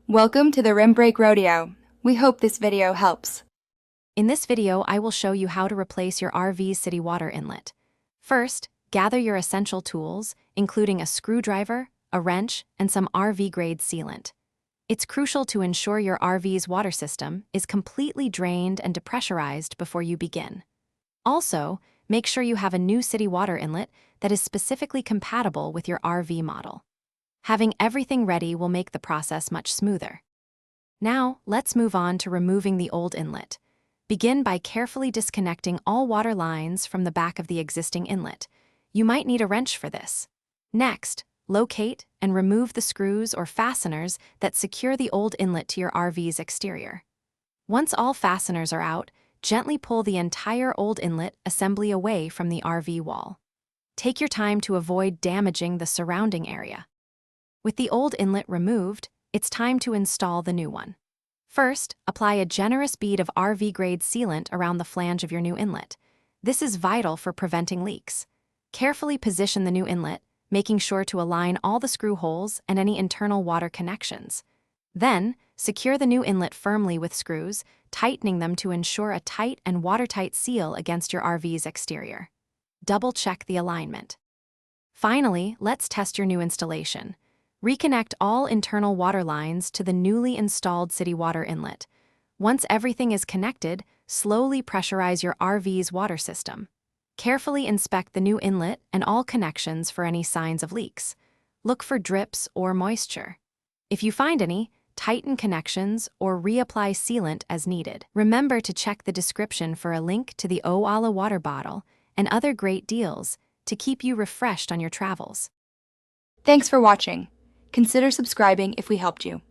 Welcome to the Rim Break Rodeo. We hope this video helps. In this video, I will show you how to replace your RV's city water inlet. First, gather your essential tools, including a screwdriver, a wrench, and some RV-grade sealant. It's crucial to ensure your RV's water system is completely drained and depressurized before you begin. Also, make sure you have a new city water inlet that is specifically compatible with your RV model. Having everything ready will make the process much smoother. Now, let's move on to removing the old inlet. Begin by carefully disconnecting all water lines from the back of the existing inlet. You might need a wrench for this. Next, locate and remove the screws or fasteners that secure the old inlet to your RV's exterior. Once all fasteners are out, gently pull the entire old inlet assembly away from the RV wall. Take your time to avoid damaging the surrounding area. With the old inlet removed, it's time to install the new one. First, apply a generous bead of RV-grade sealant around the flange of your new inlet. This is vital for preventing leaks. Carefully position the new inlet, making sure to align all the screw holes and any internal water connections. Then, secure the new inlet firmly with screws, tightening them to ensure a tight and watertight seal against your RV's exterior. Double-check the alignment. Finally, let's test your new installation. Reconnect all internal water lines to the newly installed city water inlet. Once everything is connected, slowly pressurize your RV's water system. Carefully inspect the new inlet and all connections for any signs of leaks. Look for drips or moisture. If you find any, tighten connections or reapply sealant as needed. Remember to check the description for a link to the Oala water bottle and other great deals to keep you refreshed on your travels. Thanks for watching. Consider subscribing if we helped you.